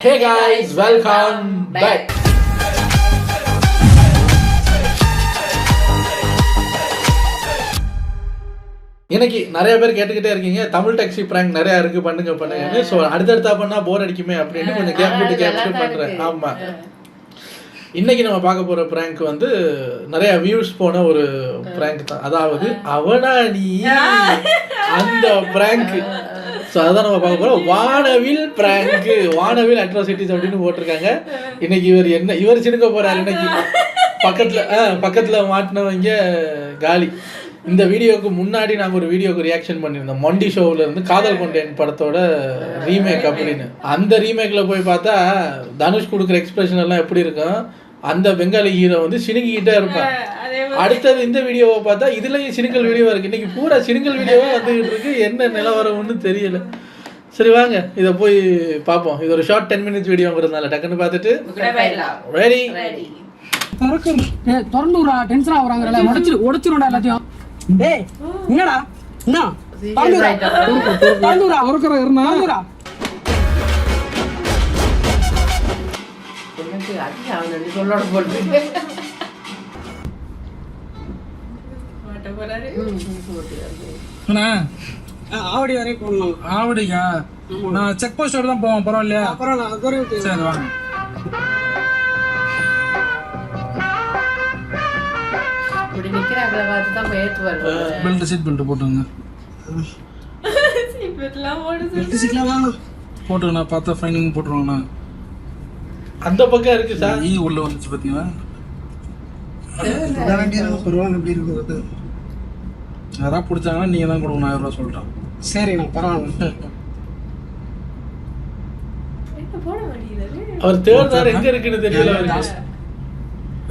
Hey guys, welcome back. இன்னைக்கு நிறைய பேர் கேட்டுக்கிட்டே இருக்கீங்க தமிழ் டாக்ஸி பிராங்க் நிறைய இருக்கு பண்ணுங்கன்னு. ஸோ அடுத்தடுத்தா பண்ணா போர் அடிக்குமே அப்படின்னு கொஞ்சம் கேப் விட்டு பண்றேன். ஆமா, இன்னைக்கு நம்ம பார்க்க போற பிராங்க் வந்து நிறைய வியூஸ் போன ஒரு பிராங்க் தான். அதாவது அவனா நீ அந்த பிராங்க். ஸோ அதான் நம்ம பார்க்க போகிறோம். வானவில் பிராங்கு, வானவில் அட்ராசிட்டிஸ் அப்படின்னு போட்டிருக்காங்க. இன்னைக்கு இவர் சிடுக்க போறாரு. இன்னைக்கு பக்கத்தில் மாட்டினவங்க காலி. இந்த வீடியோவுக்கு முன்னாடி நாங்கள் ஒரு வீடியோக்கு ரியாக்ஷன் பண்ணியிருந்தோம். மொண்டி ஷோவில் இருந்து காதல் கொண்டேன் படத்தோட ரீமேக் அப்படின்னு. அந்த ரீமேக்கில் போய் பார்த்தா தனுஷ் கொடுக்குற எக்ஸ்பிரஷன் எல்லாம் எப்படி இருக்கும், அந்த பெங்காலி ஹீரோ வந்து சினுங்கிக்கிட்டே இருப்பான். அடுத்தது இந்த வீடியோவை பார்த்தா இதுலயும் சினுங்கல் வீடியோவா இருக்கு. இன்னைக்கு பூரா சினுங்கல் வீடியோவா வந்துகிட்டு இருக்கு. என்ன நிலவரம்னு தெரியல. சரி வாங்க இதை போய் பார்ப்போம். இது ஒரு ஷார்ட் 10 minutes வீடியோங்கிறதுனால டக்குன்னு பார்த்துட்டு ரெடி திறந்து விடுறா. டென்ஷன் ஆகுறாங்கல்ல, உடைச்சிருடா எல்லாத்தையும். டேய் என்னடா என்ன திறந்து விடுறா. ஒருக்கற இருந்தா ஆவடி வரை போடணும். ஆவடிக்கா? நான் செக் போஸ்ட் தான் போவேன். பரவாயில்லையா? பரவாயில்ல. சரி வாங்க. பெல்ட் சீட் பெல்ட் போட்டுங்க. போட்டுங்கண்ணா. பார்த்தா ஃபைனிங் போட்டுருவாங்கண்ணா. அந்த பக்கம் இருக்கு சார். உள்ள வந்துச்சு பார்த்தீங்களா? யாராவது பிடிச்சாங்கன்னா நீங்கள் தான் கொடுக்கணும். 1000 ரூபா சொல்லிட்டோம். சரிண்ணா பரவாயில்ல. அவர் தேர்ந்தார் எங்க இருக்குன்னு தெரியல.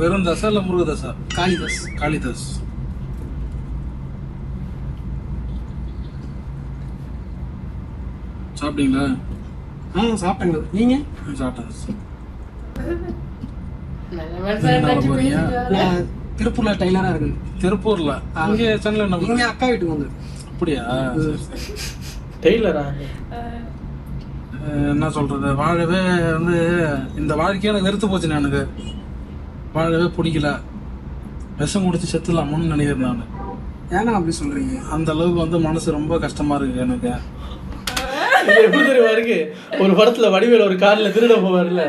வெறும் தசா இல்லை முருகதாசா? காளிதாஸ். காளிதாஸ். சாப்பிட்டீங்களா? சாப்பிட்டேங்க. நீங்க சாப்பிட்டேன். திருப்பூர்ல டைலரா இருக்கு. திருப்பூர்ல? அங்கே சென்னையில் இங்க அக்கா வீட்டுக்கு வந்து. அப்படியா? டெய்லரா? என்ன சொல்றது, வாழவே வந்து இந்த வாழ்க்கையை எனக்கு வெறுத்து போச்சுண்ணே. எனக்கு வாழவே பிடிக்கல. விஷம் குடிச்சு செத்துலாமோன்னு நினைக்கிறேன் நான். ஏன்னா அப்படி சொல்றீங்க? அந்த அளவுக்கு வந்து மனசு ரொம்ப கஷ்டமா இருக்கு எனக்கு. எப்படி தெரியுமா இருக்கு, ஒரு படத்துல வடிவேல் ஒரு கார்ல திருட போவார்ல,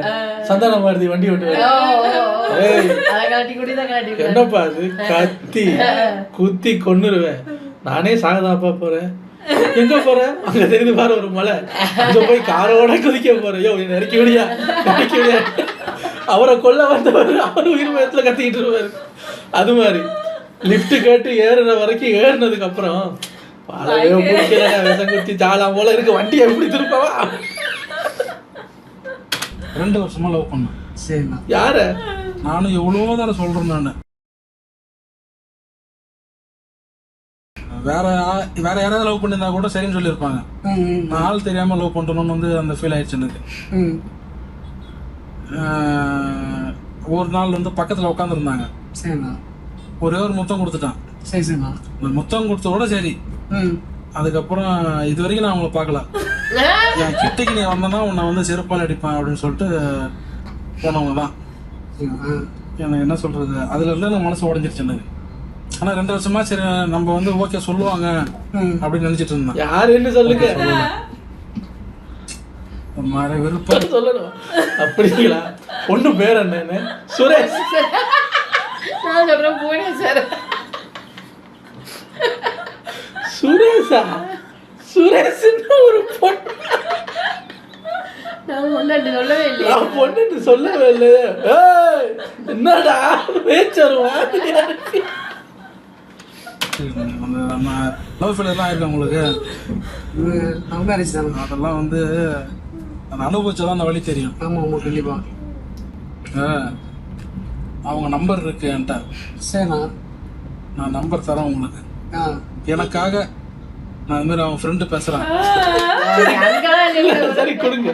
சந்தான மாருதி வண்டி ஓட்டுவாரு. என்னப்பா அது, கத்தி குத்தி கொன்னுருவேன், நானே சாகதாப்பா போறேன். எங்க போறேன்? அங்க தெரிந்து பாரு ஒரு மலை, அங்க போய் காரோட குதிக்க போறேன். யோ நெருக்கி விடியா, நெருக்கி விடியா. அவரை கொல்ல வந்தவர் அவர் உயிர் பயத்துல கத்திக்கிட்டு இருப்பாரு. அது மாதிரி லிப்ட் கேட்டு ஏறுற வரைக்கும் ஏறினதுக்கு அப்புறம் பாலவே பிடிக்கல, விஷம் குத்தி ஜாலாம் போல இருக்கு, வண்டியை எப்படி திருப்பவா. 2 வருஷமா லவ் பண்ணேன். சரிண்ணா. யார? நானும் எவ்வளவோ தானே சொல்றேன். நான் வேற யாராவது லவ் பண்ணியிருந்தா கூட சரின்னு சொல்லியிருப்பாங்க. நான் ஆள் தெரியாம லவ் பண்றோம்னு வந்து அந்த ஃபீல் ஆயிடுச்சு எனக்கு. ஒரு நாள் வந்து பக்கத்துல உட்காந்துருந்தாங்க. சரிண்ணா. ஒரே ஒரு முத்தம் கொடுத்துட்டான். சரி சரிண்ணா. அந்த முத்தம் கொடுத்தோட சரி. அதுக்கப்புறம் இது வரைக்கும் நான் அவங்கள பார்க்கல. என் கிட்டக்கு நீ வந்தனா உன்னை வந்து செருப்பால் அடிப்பேன் அப்படின்னு சொல்லிட்டு போனவங்க தான். எனக்கு என்ன சொல்றது, அதுல இருந்து எனக்கு மனசு உடஞ்சிருச்சு எனக்கு. ஆனா 2 வருஷமா சரி நம்ம வந்து ஓகே சொல்லுவாங்க அப்படின்னு நினைச்சிட்டு இருந்தேன். யாருன்னு சொல்லுங்க. ஒரு மாதிரி விருப்பம் சொல்லணும். அப்படிங்களா? பொண்ணு பேர் என்னன்னு? சுரேஷ். நான் சொல்றேன் புவனேஸ்வர். சுரேஷா? சுரேஷ்னு ஒரு பொண்ணு. நான் பொண்ணு சொல்லவே இல்லை. நான் பொண்ணு சொல்லவே இல்லை. என்னடா பேச்சருவா? நம்ம லவ் ஃபெயிலியர்லாம் ஆயிருக்கு உங்களுக்கு. அதெல்லாம் வந்து அந்த அனுபவிச்சாதான் அந்த வழி தெரியும். ஆமா ஆமா கண்டிப்பா. அவங்க நம்பர் இருக்கு என்கிட்ட. சரிண்ணா. நான் நம்பர் தரேன் உங்களுக்கு. எனக்காக நான் இந்த மாதிரி அவன் ஃப்ரெண்டு பேசுறேன். சரி கொடுங்க.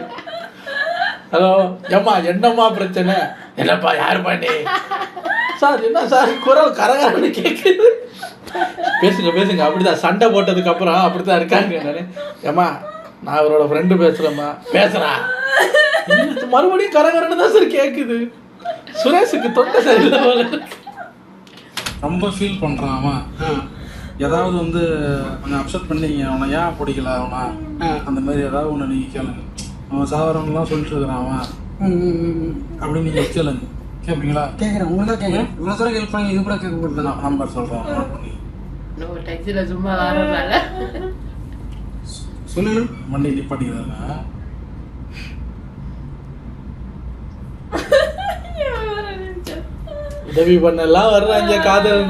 ஹலோ ஏம்மா, என்னம்மா பிரச்சனை? என்னப்பா யார் பண்ணி சார்? என்ன சார் குரல் கரகரன்னு கேட்குது? பேசுங்க. அப்படிதான் சண்டை போட்டதுக்கு அப்புறம் அப்படித்தான் இருக்காங்க. ஏம்மா நான் அவரோட ஃப்ரெண்டு பேசுறேம்மா. பேசுறா மறுபடியும் கரகரன்னு தான் சார் கேக்குது. சுரேஷுக்கு தொண்டை சரியில்லை போல இருக்கு. ரொம்ப ஃபீல் பண்றான் அவன். ஏதாவது வந்து கொஞ்சம் அப்செட் பண்ணீங்க, அவனை ஏன் பிடிக்கல அவனா அந்த மாதிரி ஏதாவது ஒன்று நீங்கள் கேளுங்க. அவன் சாவரவங்கலாம் சொல்லிட்டு இருக்கிறான் அவன் அப்படின்னு நீங்கள் கேளுங்க. கேட்பீங்களா? கேட்குறேன், உங்களுக்கு தான் கேட்குறேன். இவ்வளோ தூரம் ஹெல்ப் பண்ணி இது கூட கேட்க கொடுத்தேன். நான் நம்பர் சொல்கிறேன். நம்ம டாக்ஸியில் சும்மா ஆடுறாங்க. சொல்லுங்க. வண்டி நிப்பாட்டிக்கிறாங்க. உதவி பண்ணலாம் வர்றாங்க காதல்.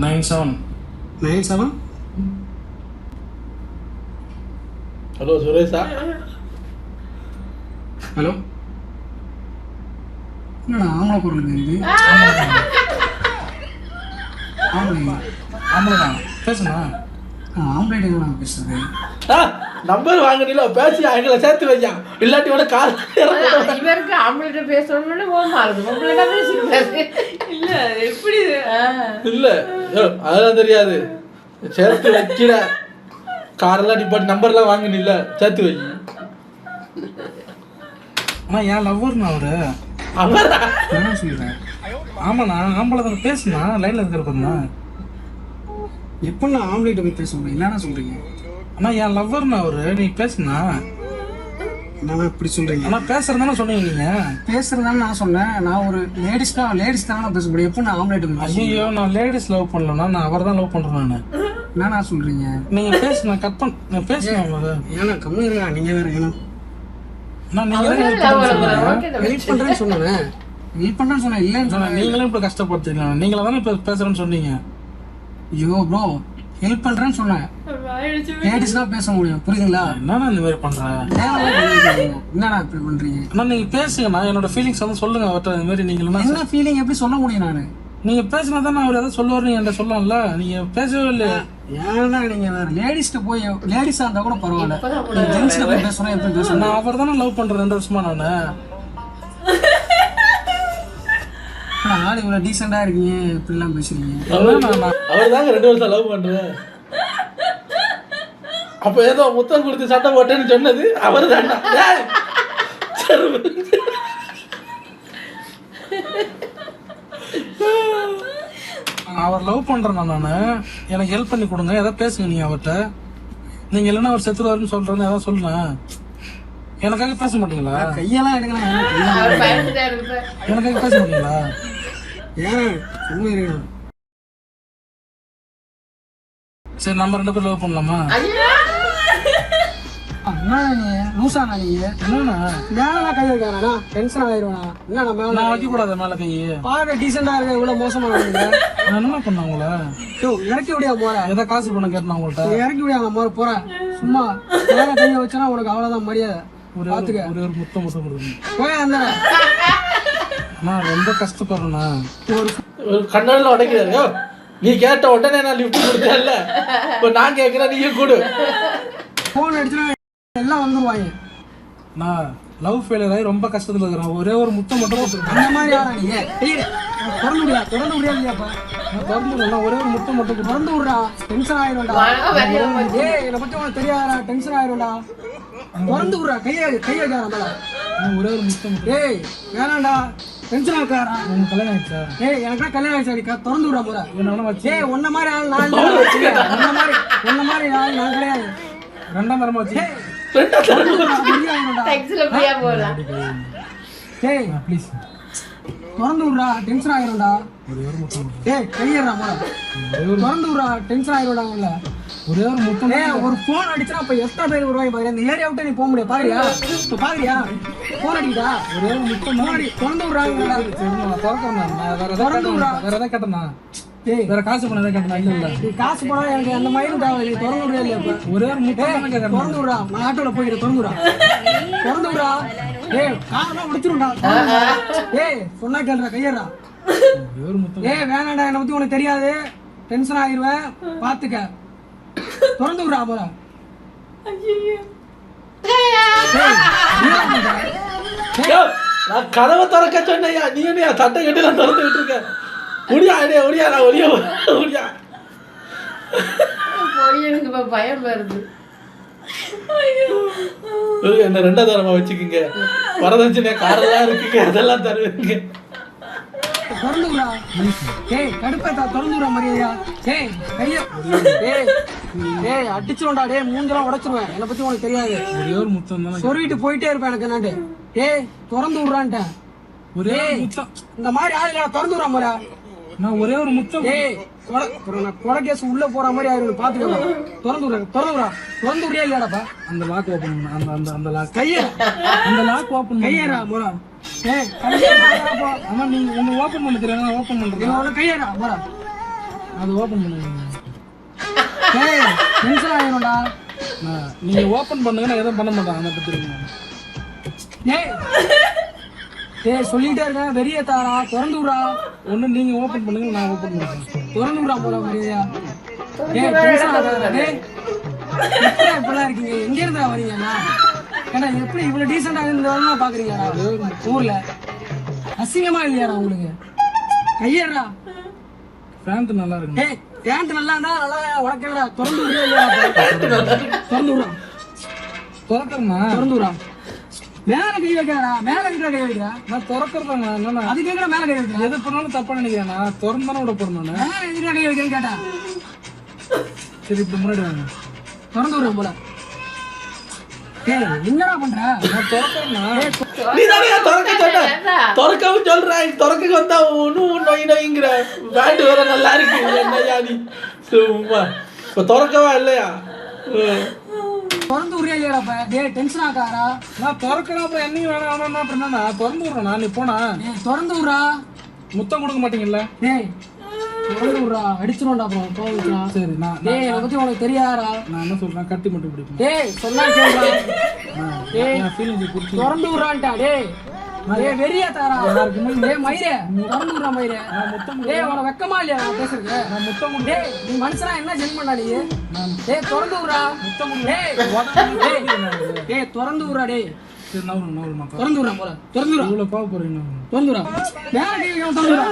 97. ஹலோ சுரேஷா? ஹலோ, என்னடா ஆம்பளை குரல் இது? ஆம்பளைதான் பேசுனா. ஆம்பளை நான் பேசுறது. நம்பர் வாங்கினீங்களோ பேசி எங்களை சேர்த்து வையா, இல்லாட்டி விட கால் இவருக்கு ஆம்பளைகிட்ட பேசணும்னு போக மாறுது. உங்கள்கிட்ட பேசிட்டு இல்ல எப்படி இல்ல அதெல்லாம் தெரியாது. சேர்த்து வைக்கிற காரெல்லாம் நிப்பாட்டி நம்பர்லாம் வாங்கினில்ல, சேர்த்து வை. அண்ணா என் லவ்வர்ண்ணா அவரு. அவரா? என்ன சொல்றேன்? ஆமாண்ணா ஆம்பளை தான் பேசுனா லைன்ல இருக்கிறப்பண்ணா. எப்போ நான் ஆம்பளைகிட்ட போய் பேச முடியும்? என்னன்னா சொல்றீங்க? அண்ணா என் லவ்வர்ண்ணா அவரு. நீ பேசுனா என்னன்னா இப்படி சொல்றீங்க? அண்ணா பேசுறதானே சொன்னீங்க நீங்க. பேசுறதான்னு நான் சொன்னேன். நான் ஒரு லேடிஸ் தானே பேச முடியும். எப்போ நான் ஆம்பளைகிட்ட போய் பேச? ஐயோ நான் லேடிஸ் லவ் பண்ணலண்ணா, நான் அவர் தான் லவ் பண்றேன் நான். என்னன்னா சொல்றீங்க? நீங்க பேசுனா கட் பண்ண பேசுங்க. ஏன்னா கம்மி இருக்கா நீங்க வேற? ஏன்னா நீங்க ஹெல்ப் பண்றேன்னு சொன்னேன். ஹெல்ப் பண்றேன்னு சொன்னேன், இல்லைன்னு சொன்னேன். நீங்களும் இப்ப கஷ்டப்படுத்தீங்களா? நீங்கள தானே இப்ப பேசுறேன்னு சொன்னீங்க. ஐயோ ப்ரோ, ஹெல்ப் பண்றேன்னு சொன்னேன். லேடிஸ் தான் பேச முடியும், புரியுதுங்களா? என்னண்ணா இந்த மாதிரி பண்றேன்? என்னடா இப்படி பண்றீங்க? அண்ணா நீங்க பேசுங்கண்ணா, என்னோட ஃபீலிங்ஸ் வந்து சொல்லுங்க அவர்கிட்ட. இந்த மாதிரி நீங்க என்ன ஃபீலிங் எப்படி சொல்ல முடியும்? நானு நீங்க பேசினா தானே அவர் ஏதாவது சொல்லுவார். நீங்க என்கிட்ட சொல்லலாம்ல, நீங்க பேசவே இல்லையா? ஏன்னா நீங்க வேற லேடிஸ்ட்டு போய், லேடிஸா இருந்தா கூட பரவாயில்ல, ஜென்ஸ்ல போய் பேசுறோம். எப்படி பேசணும்? நான் அவர் தானே லவ் பண்றேன் 2 வருஷமா நானு. ஆள் இவ்வளவு டீசெண்டா இருக்கீங்க, இப்படி எல்லாம் பேசுறீங்க. அவர் தாங்க 2 வருஷம் லவ் பண்றேன். அப்ப ஏதோ முத்தம் கொடுத்து சட்டை போட்டேன்னு சொன்னது அவர் தான். அவர் லவ் பண்றேன் நானு. எனக்கு ஹெல்ப் பண்ணி கொடுங்க, ஏதாவது பேசுங்க நீங்க அவர்கிட்ட. நீங்க இல்லைன்னா அவர் செத்துருவாருன்னு சொல்றேன்னு ஏதாவது சொல்லுங்க. எனக்காக பேச மாட்டீங்களா? கையெல்லாம் எடுக்கலாம். அவர் பயந்துட்டா இருக்கு. எனக்காக பேச மாட்டீங்களா? ஏன் சும்மா இருக்கணும்? சரி நம்ம 2 பேரும் லவ் பண்ணலாமா? என்ன நீ லூசானா? நீங்க என்னண்ணா மேல கை வைக்காரா? டென்ஷன் ஆயிடுவானா? என்ன மேல நான் வைக்க கூடாது மேல கை. பாக்க டீசெண்டா இருக்க, இவ்வளவு மோசமா இருக்கீங்க. நான் என்ன பண்ண உங்களை? இறக்கி விடியா போற? ஏதாவது காசு பண்ண கேட்டேன் உங்கள்கிட்ட. இறக்கி விடியா நான் போறேன். சும்மா மேல கையை வச்சனா உனக்கு அவ்வளவுதான் மரியாதை. ஒரே ஒரு முத்தம் கொடுங்க. போய் அந்த நான் ரொம்ப கஷ்டப்படுறேண்ணா. ஒரு கண்ணாடில உடைக்கிறாரு. நீ கேட்ட உடனே நான் லிஃப்ட் கொடுத்தேன்ல, இப்போ நான் கேட்கிறேன், நீங்க கொடு. போன் அடிச்சுனா எல்லாம் வந்துருவாங்க. நான் லவ் ஃபெயிலியர் ஆகி ரொம்ப கஷ்டத்துல இருக்கிறேன். ஒரே ஒரு முத்தம் மட்டும் கொடுத்துருக்கேன். அந்த மாதிரி யாரா நீங்க? திறந்து முடியாதுப்பா. திறந்து ஒரே ஒரு முத்தம் மட்டும் திறந்து விடுறா. டென்ஷன் ஆயிரும்டா. ஏய் என்னை பத்தி உனக்கு தெரியாதா? டென்ஷன் ஆயிரும்டா. திறந்து விடுறா. கையை வைக்காரா? ஒரே ஒரு முத்தம். ஏய் வேணாண்டா, டென்ஷன் ஆக்காரா? உனக்கு கல்யாணம் ஆயிடுச்சா? ஏய் எனக்கு கல்யாணம் ஆயிடுச்சா? திறந்து விடுறா போற. என்ன வச்சு ஏய் உன்ன மாதிரி ஆள் நான் இல்ல. உன்ன மாதிரி ஆள் நான் கிடையாது. 2ஆம் தரமா வச்சு டாக்ஸில போயா போலாம். ஏய் ப்ளீஸ் திறந்து விடுறா. டென்ஷன் ஆயிரும்டா. ஒரே ஒரு முத்தம். ஏய் கையறா போற. திறந்து விடுறா. டென்ஷன் ஆயிரும்டா. ஒரே ஒரு முத்தம். ஏய் ஒரு போன் அடிச்சா அப்ப எத்தனை பேர் வருவாங்க பாரு. இந்த ஏரியா விட்டு நீ போக முடியாது. பாருயா இப்ப பாருயா போன் அடிக்குதா? ஒரே ஒரு முத்தம். திறந்து விடுறாங்க. நான் திறக்கிறேன். நான் வேற ஏதாவது கேட்டேன்னா? ஏய் வேற காசு பண்ண ஏதாவது கேட்டேனா? இல்ல நீ காசு போனா எனக்கு அந்த மாதிரி தேவை. நீ திறந்து விடுறியா இல்லையா? இப்ப ஒரே ஒரு முத்தம் கேட்கறேன். திறந்து விடுறா. நான் ஆட்டோல போய்கிட்டு திறந்து விடுறா. திறந்து விடுறா. ஏய் காரெல்லாம் உடைச்சிரும்டா. ஏய் சொன்னா கேளுடா. கையறா. ஒரே ஒரு முத்தம். ஏய் வேணாடா, என்னை பத்தி உனக்கு தெரியாது. டென்ஷன் ஆயிருவேன், பாத்துக்க. திறந்து விடுறா போற. நான் கதவை திறக்க சொன்னையா, நீ என்ன சட்டை கட்டி நான் திறந்துகிட்டு இருக்கேன். முடியா ஒடியா நான் ஒடியா. போய் எனக்கு இப்ப பயம் வருது. என்ன 2வது தரமா வச்சுக்கோங்க, வரதட்சணை காரெல்லாம் இருக்குங்க, அதெல்லாம் தருவீங்க. திறந்து விடா. ஏய் கடுப்பேத்தா, திறந்து விடா மரியாதையா. ஏய் கைய ஏய் ஏய் அடிச்சிருண்டா டேய், மூஞ்செல்லாம் உடைச்சிருவேன். என்னை பத்தி உனக்கு தெரியாது. ஒரே ஒரு முத்தம் தானே. சொருவிட்டு போயிட்டே இருப்பேன் எனக்கு என்னாண்டு. ஏய் திறந்து விடுறான்ட்டேன். ஒரே ஒரு முத்தம். இந்த மாதிரி ஆளுங்களா திறந்து விடா முறை. நான் ஒரே ஒரு முத்தம். ஏய் கொலை கேஸ் உள்ள போற மாதிரி ஆயிரும், பாத்துக்கோ. திறந்து விடுறா, திறந்து விடுறா, திறந்து விடியா இல்லையாடாப்பா. அந்த லாக் ஓபன் பண்ணு. அந்த அந்த அந்த லாக் கைய அந்த லாக் ஓபன் பண்ணு. கையேறா முறை. ஏய் ஆமா நீங்க ஒன்னு ஓபன் பண்ண தெரியாது, நான் ஓபன் பண்றேன். கையேறா முறை. அது ஓபன் பண்ணுங்க. ஏய் டென்ஷன் ஆயிரும்டா. நீங்க ஓபன் பண்ணுங்க, நான் எதுவும் பண்ண மாட்டேன். அதை பத்தி ஏய் ஏய் சொல்லிட்டே இருக்கேன், வெறிய தாரா, திறந்து விடுறா. ஒண்ணு நீங்க ஓபன் பண்ணுங்க, நான் ஓபன் பண்றேன். திறந்து விடுறா போல மரியாதையா. ஏய் டென்ஷன் ஆகாத. ஏய் எப்படி இப்பெல்லாம் இருக்கீங்க? எங்க இருந்தா வரீங்கண்ணா? ஏன்னா எப்படி இவ்வளவு டீசெண்டா இருந்தவங்க பாக்குறீங்கடா ஊர்ல? அசிங்கமா இல்லையாடா உங்களுக்கு? கையேறா. பேண்ட் நல்லா இருக்கு. ஏய் பேண்ட் நல்லா இருந்தா நல்லா உனக்கு என்னடா? திறந்து விடுறியா இல்லையா? திறந்து விடுறா, திறக்கிறேன்னா திறந்து விடுறா. மேல கை வைக்கிறா, மேல இருக்கிற கை வைக்கிறா. நான் திறக்கிறதாங்க. என்னன்னா அதுக்கு எங்க மேல கை வைக்கிறா? எது பண்ணாலும் தப்பா நினைக்கிறேன். நான் திறந்தானே விட போறேன். நான் மேல இருக்கிற கை வைக்கிறேன்னு கேட்டா சரி இப்படி முன்னாடி வாங்க. திறந்து விடுறேன் போல. ஏய் என்னடா பண்ற? நான் திறக்கிறேன்னா நீ தானே திறக்க சொன்ன, திறக்கவும் சொல்றேன். திறக்க வந்தா ஒன்னும் நொய் நொய்ங்கிற. பேண்ட் வேற நல்லா இருக்கு. என்னையா நீ சும்மா இப்ப திறக்கவா இல்லையா? திறந்து விடுறியா இல்லையாடா? டேய் டென்ஷன் ஆகாரா? நான் திறக்கிறேன். அப்புறம் என்னையும் வேணாம் வேணாம் அப்படின்னா நான் திறந்து விடுறேன். நான் நீ போனா ஏய் திறந்து விடுறா. முத்தம் கொடுக்க மாட்டீங்கல்ல? டேய் திறந்து விடுறா, அடிச்சிருவோம்டா அப்புறம் கோவிக்கலாம். சரி நான் டேய் என்னை பத்தி உனக்கு தெரியாதா? நான் என்ன சொல்றேன், கட்டி மட்டும் பிடிப்பேன். டேய் சொன்னா கேளுடா. டேய் நான் ஃபீலிங்ஸ் புடிச்சு திறந்து விடுறான்டா. டேய் டேய் வெறியா தாரா. டேய் மயிரே திறந்து விடுறா மயிரே. டேய் உனக்கு வெக்கமா இல்லையா நான் பேசுறது? நான் முத்தம் கொடு. டேய் நீ மனுஷனா என்ன ஜென்மண்டா நீ? டேய் திறந்து விடுறா. டேய் டேய் திறந்து விடுறா. டேய் சரி நவரு நான் திறந்து விடுறா போல. திறந்து விடுறா, இவ்வளவு பாவ போறீங்க. திறந்து விடுறா. மேல கை வைக்காம திறந்து விடுறா.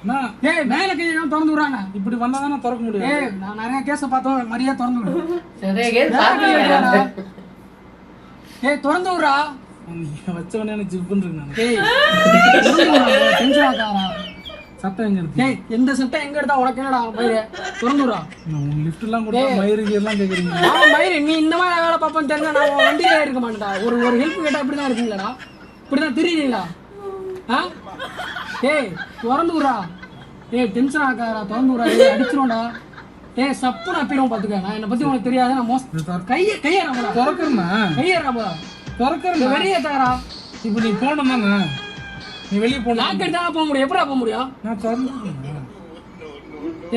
நான் டேய் மேல கை வைக்காம திறந்து விடுறானே. இப்படி வந்தாதான் நான் திறக்க முடியும். ஏய் நான் நிறைய கேஸ பார்த்தோம், மரியாதை திறந்து விடு. நிறைய கேஸ் மேல கை வைக்கிறானா? பார்க்கலையா? ஏய் திறந்து விடுறா. நீங்க வச்சவனே எனக்கு ஜிப்புன்னு இருக்கு. நான் டேய் திறந்து விடுறா, டென்ஷன் ஆகாதா? சட்டம் எங்க இருக்கு? டேய் எந்த சட்டை எங்க எடுத்தா உனக்கு என்னடா மயிரே? திறந்து விடுறா. நான் உங்க லிஃப்ட் எல்லாம் கொடுத்தா மயிருக்கு எல்லாம் கேக்குறீங்க. ஆமா மயிரே, நீ இந்த மாதிரி வேலை பார்ப்பேன்னு தெரிஞ்சா நான் உன் வண்டியிலே இருக்க மாட்டேன்டா. ஒரு ஒரு ஹெல்ப் கேட்டா இப்படிதான் இருக்கீங்களாடா? இப்படிதான் தெரியுங்களா? ஆ டேய் திறந்து விடுறா. டேய் டென்ஷன் ஆகாதா? திறந்து விடுறா. டேய் அடிச்சிருவோம்டா. டேய் சப்புன்னு அப்பிடும் பாத்துக்க. நான் என்னை பத்தி உனக்கு தெரியாது. நான் கையேறா போல. திறக்கிறேன்னா கையேறா போல. திறக்கிறேன். வெளியே தாரா. இப்ப நீ போகணும் தானே? நீ வெளியே போகணும். லாக் எடுத்தா போக முடியும். எப்படா போக முடியும்? நான் திறந்து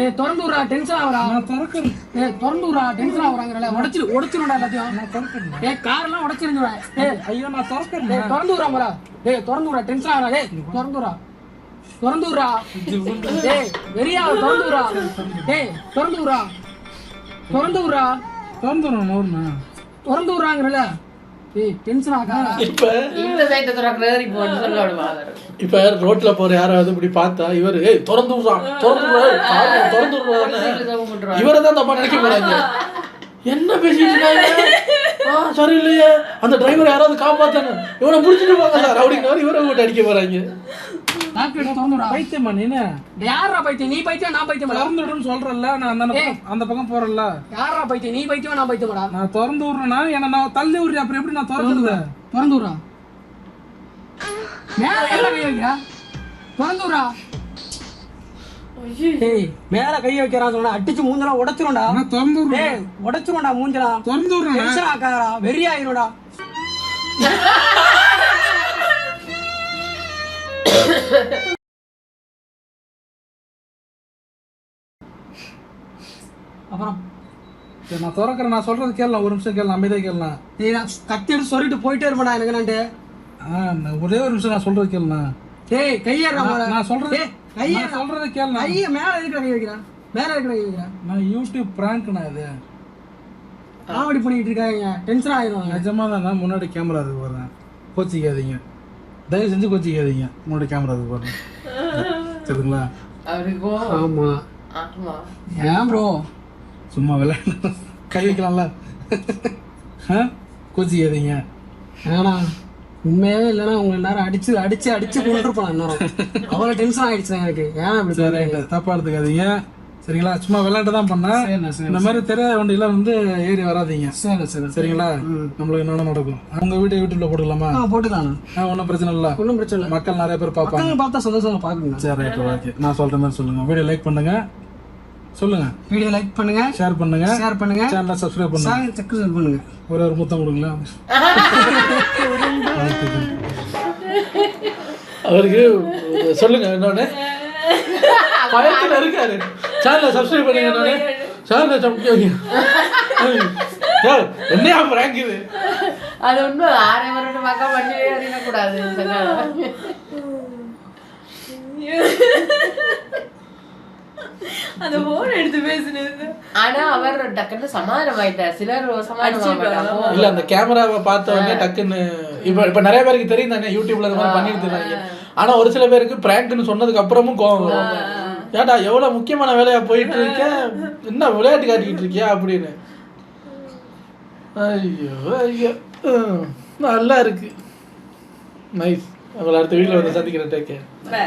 ஏய் திறந்து விடுறா, டென்ஷன் ஆகுறா. நான் திறக்கிறேன். ஏய் திறந்து விடுறா, டென்ஷன் ஆகுறாங்கறல. உடைச்சிருடா எல்லாத்தையும். நான் திறக்கிறேன். ஏய் கார்லாம் உடைச்சிருவேன். ஏய் ஐயோ நான் திறக்கிறேன். டேய் திறந்து விடுறா மரா. டேய் திறந்து விடுறா, டென்ஷன் ஆகுறா. டேய் திறந்து விடுறா. திறந்து விடுறா. டேய் வெறியா திறந்து விடுறா. டேய் திறந்து விடுறா. திறந்து விடுறா. திறந்துடுறேன் நவருண்ணா. திறந்து விடுறாங்கறல. ஏய் டென்ஷன் ஆகாதா? இப்ப இந்த சைட்டை திறக்கிறது இப்போ வந்து சொல்ல விடுவாங்க. இப்ப ரோட்ல போற யாராவது இப்படி பார்த்தா இவர் ஏய் திறந்து விடுறான், திறந்து விடுறாரு, திறந்து விடுறாரு, இவரை தான் தப்பா நினைக்க போறாங்க. என்ன பேசிட்டு இருக்காங்க? சரியில்லையே, அந்த டிரைவர் யாராவது காப்பாத்தணும், இவனை முடிச்சுட்டு போங்க சார் அப்படிங்கிறவர் இவரை போட்டு அடிக்க போறாங்க. லாக் எடுத்து திறந்து விடுறா. பைத்தியமா நீனு? யாரா பைத்தியம்? நீ பைத்தியம் நான் பைத்தியமாடா? திறந்துடுன்னு சொல்றேன்ல. நான் அந்த பக்கம் போறேன்ல. யாரா பைத்தியம்? நீ பைத்தியமா நான் பைத்தியமாடா? நான் திறந்து விடுறேன்னா என்ன நான் தள்ளி விடுறேன். அப்புறம் எப்படி நான் திறந்துடுறேன்? திறந்து விடுறா. மேல என்ன கை வைக்கிறா? திறந்து விடுறா. டேய் மேல கை வைக்கிறான் சொன்னா அடிச்சு மூஞ்சலாம் உடைச்சிரும்டா. நான் திறந்து விடுறேன். டேய் உடைச்சிரும்டா மூஞ்சலாம். திறந்து விடுறேன். டென்ஷன் ஆகாதடா, வெறி ஆயிரும்டா. அப்புறம் சரி நான் திறக்கிறேன். நான் சொல்றது கேளலாம். ஒரு நிமிஷம் கேளலாம். அமைதியாக கேளலாம். டேய் நான் கத்தி எடுத்து சொல்லிட்டு போயிட்டே இருப்பேன்டா எனக்கு நான்ட்டு. ஒரே ஒரு நிமிஷம் நான் சொல்றது கேளலாம். டேய் கையேறா மேல. நான் சொல்றது டேய் கையேறா. சொல்றது கேளலாம். கைய மேல எதுக்கு கை வைக்கிறான்? மேல எதுக்கு கை வைக்கிறான்? நான் யூடியூப் பிராங்க்ண்ணா இது. காமெடி பண்ணிட்டு இருக்காங்க. டென்ஷன் ஆயிரும். நிஜமா தான். நான் முன்னாடி கேமரா இருக்கு பாருங்க. கோச்சிக்காதீங்க, தயவு செஞ்சு கோச்சிக்காதீங்க. முன்னாடி கேமரா இருக்கு பாருங்க. சரிங்களா? அவருக்கு ஆமா ஆமா ஏன் ப்ரோ சும்மா விளையாட கை வைக்கலாம்ல. கோச்சிக்காதீங்க. ஏன்னா உண்மையாவே இல்லைன்னா உங்களை நேரம் அடிச்சு அடிச்சு அடிச்சு கொண்டுருப்பான் நேரம். அவ்வளோ டென்ஷன் ஆகிடுச்சு எனக்கு. ஏன் இப்படி சரி தப்பா எடுத்துக்காதீங்க சரிங்களா? சும்மா விளையாட்டு தான் பண்ணேன். இந்த மாதிரி தெரிய வண்டியில வந்து ஏறி வராதீங்க. சரிங்களா? நம்மளுக்கு என்ன நடக்கும். அவங்க வீட்டு யூடியூப்ல போட்டுக்கலாமா? போட்டுக்கலாம். ஒன்றும் பிரச்சனை இல்லை. ஒன்றும் பிரச்சனை இல்லை. மக்கள் நிறைய பேர் பார்ப்பாங்க. பார்த்தா சந்தோஷமா பார்க்கணும். சரி ரைட் ஓகே. நான் சொல்ற மாதிரி சொல்லுங்க. வீடியோ லைக் பண்ணுங்க. சொல்லுங்க. வீடியோ லைக் பண்ணுங்க, ஷேர் பண்ணுங்க, சேனலை சப்ஸ்கிரைப் பண்ணுங்க. சப்ஸ்கிரைப் பண்ணுங்க. ஒரு முத்தம் கொடுங்களா? அவருக்கு சொல்லுங்க இன்னொன்னு பயத்துல இருக்காரு. சேனலை சப்ஸ்கிரைப் பண்ணுங்க. இன்னொன்னு சேனலை சப்ஸ்கிரைப் என்னையா பிராங்க் இது? அது ஒன்றும் 6 வருடம் மக்கள் பண்ணி அறியக்கூடாது. அந்த போன் எடுத்து பேசுனது. ஆனா அவர் டக்குன்னு சமாதானம் ஆயிட்டார். சிலர் சமாதானம் இல்ல அந்த கேமராவை பார்த்த உடனே டக்குன்னு இப்ப நிறைய பேருக்கு தெரியும் தானே யூடியூப்ல இந்த மாதிரி பண்ணிட்டு இருக்காங்க. ஆனா ஒரு சில பேருக்கு பிராங்க்னு சொன்னதுக்கு அப்புறமும் கோவம் வரும். ஏடா எவ்வளவு முக்கியமான வேலையா போயிட்டு இருக்க, என்ன விளையாட்டு காட்டிக்கிட்டு இருக்கியா அப்படின்னு. ஐயோ ஐயோ நல்லா இருக்கு. நைஸ். உங்களை அடுத்த வீடியோல வந்து சந்திக்கிறேன். Take care. பை.